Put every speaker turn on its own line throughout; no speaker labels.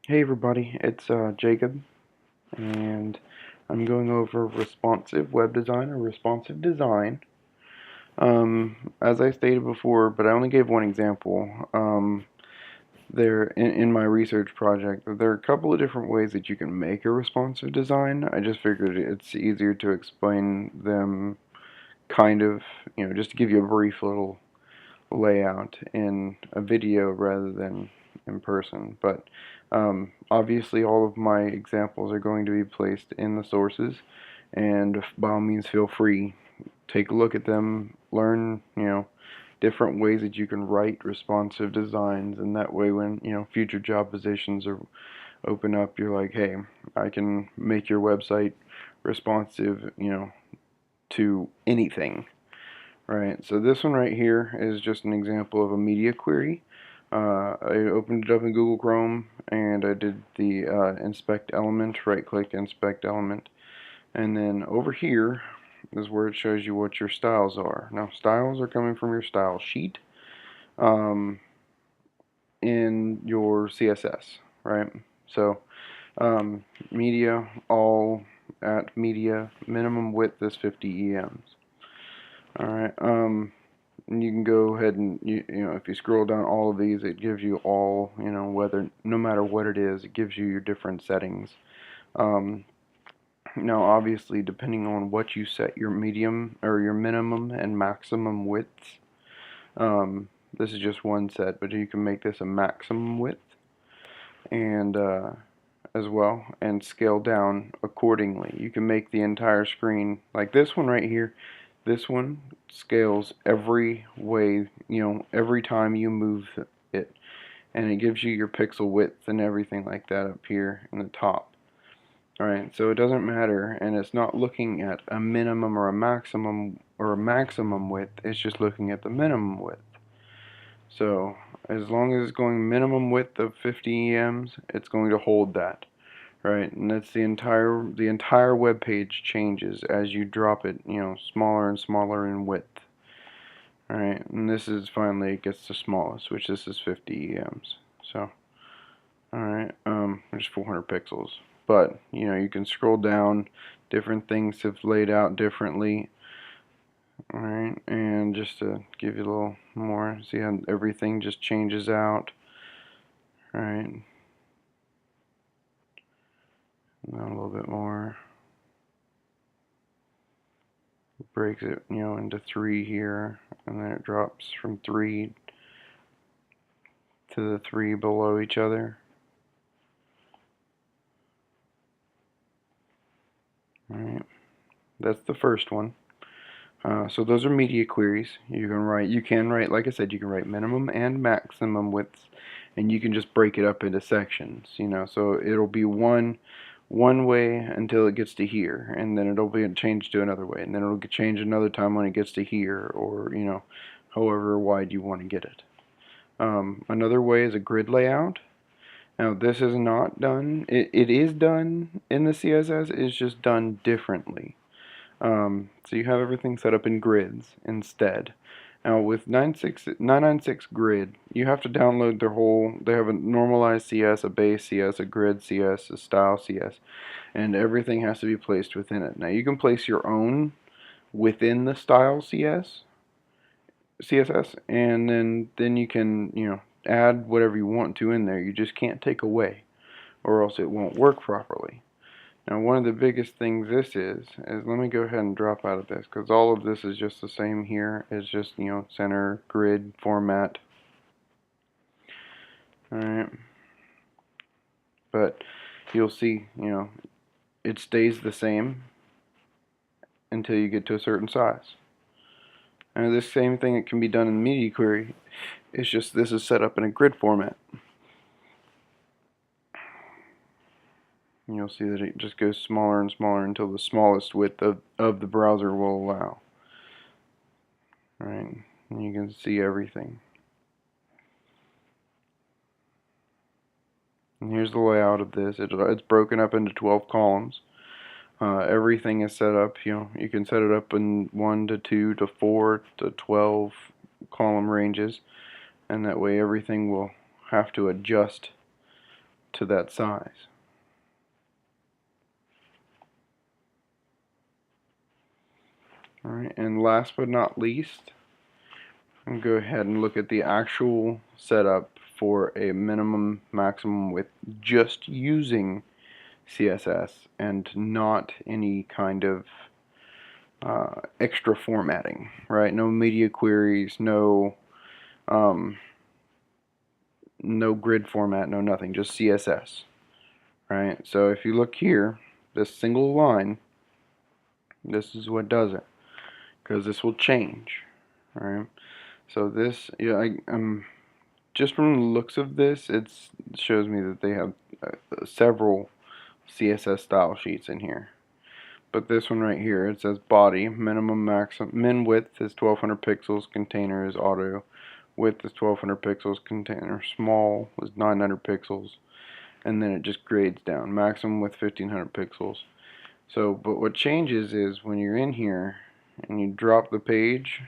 Hey everybody, it's Jacob, and I'm going over responsive web design or responsive design. As I stated before, but I only gave one example. There in my research project, there are a couple of different ways that you can make a responsive design. I just figured it's easier to explain them, kind of, just to give you a brief little layout in a video rather than in person. But obviously all of my examples are going to be placed in the sources, and by all means feel free, take a look at them, learn, different ways that you can write responsive designs, and that way when, future job positions are open up, you're like, hey, I can make your website responsive, to anything. Right, so this one right here is just an example of a media query. I opened it up in Google Chrome and I did the inspect element, right click inspect element, and then over here is where it shows you what your styles are. Now styles are coming from your style sheet um, in your CSS, right? So media, all at media, minimum width is 50 EMs. Alright, and you can go ahead and if you scroll down all of these, it gives you all, whether, no matter what it is, it gives you your different settings. um, Now obviously depending on what you set your medium or your minimum and maximum widths, this is just one set, but you can make this a maximum width and as well, and scale down accordingly. You can make the entire screen like this one right here. This one scales every way, every time you move it, and it gives you your pixel width and everything like that up here in the top. Alright, so it doesn't matter, and it's not looking at a minimum or a maximum width, it's just looking at the minimum width. So as long as it's going minimum width of 50 EMs, it's going to hold that. Right, and that's the entire web page changes as you drop it, smaller and smaller in width. Alright, and this is finally, it gets the smallest, which this is 50 EMs. So, alright, there's 400 pixels. But, you can scroll down, different things have laid out differently. Alright, and just to give you a little more, see how everything just changes out. Alright, a little bit more. Breaks it, into 3 here, and then it drops from 3 to the 3 below each other. Alright, that's the first one. So those are media queries. You can write, like I said, you can write minimum and maximum widths, and you can just break it up into sections, so it'll be one way until it gets to here, and then it'll be changed to another way, and then it'll get changed another time when it gets to here, or however wide you want to get it. Another way is a grid layout. Now this is not done, it is done in the CSS, it's just done differently. So you have everything set up in grids instead. Now with 996 grid, you have to download their whole, they have a normalized CS, a base CS, a grid CS, a style CS, and everything has to be placed within it. Now you can place your own within the style CSS, and then you can, add whatever you want to in there. You just can't take away, or else it won't work properly. Now one of the biggest things this is let me go ahead and drop out of this, because all of this is just the same here. It's just, center, grid, format. Alright. But you'll see, it stays the same until you get to a certain size. And this same thing, it can be done in media query. It's just this is set up in a grid format. You'll see that it just goes smaller and smaller until the smallest width of the browser will allow. Right, and you can see everything. And here's the layout of this. It's broken up into 12 columns. Everything is set up, you can set it up in 1 to 2 to 4 to 12 column ranges, and that way everything will have to adjust to that size. Alright, and last but not least, I'm going to go ahead and look at the actual setup for a minimum maximum width just using CSS and not any kind of extra formatting, right? No media queries, no grid format, no nothing, just CSS, right? So if you look here, this single line, this is what does it, because this will change, right? So this, just from the looks of this, it shows me that they have several CSS style sheets in here. But this one right here, it says body, minimum, maximum, min width is 1200 pixels, container is auto, width is 1200 pixels, container small is 900 pixels, and then it just grades down, maximum width 1500 pixels. So, but what changes is when you're in here and you drop the page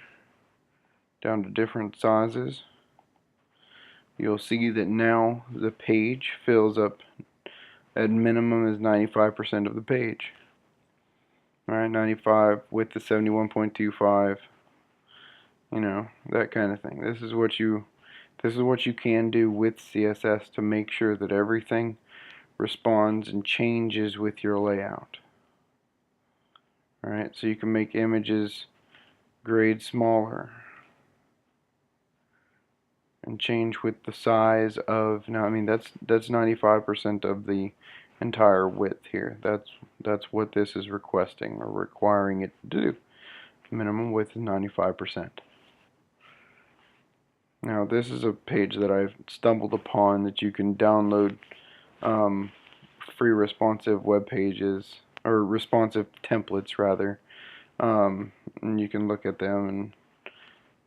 down to different sizes, you'll see that now the page fills up at minimum is 95% of the page. Alright, 95 width is 71.25, you know, that kind of thing. This is what you can do with CSS to make sure that everything responds and changes with your layout. Alright, so you can make images grade smaller and change with the size of, now I mean that's 95% of the entire width here. That's what this is requesting or requiring it to do. Minimum width is 95%. Now this is a page that I've stumbled upon that you can download free responsive web pages, or responsive templates rather, and you can look at them and,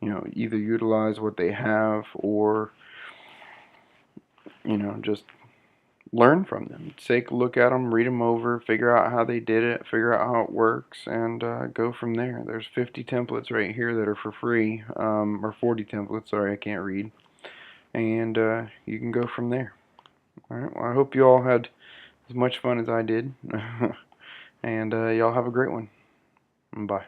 you know, either utilize what they have or, you know, just learn from them. Take a look at them, read them over, figure out how they did it, figure out how it works, and go from there. There's 50 templates right here that are for free, or 40 templates, sorry, I can't read, and you can go from there. Alright, well I hope you all had as much fun as I did, and y'all have a great one. Bye.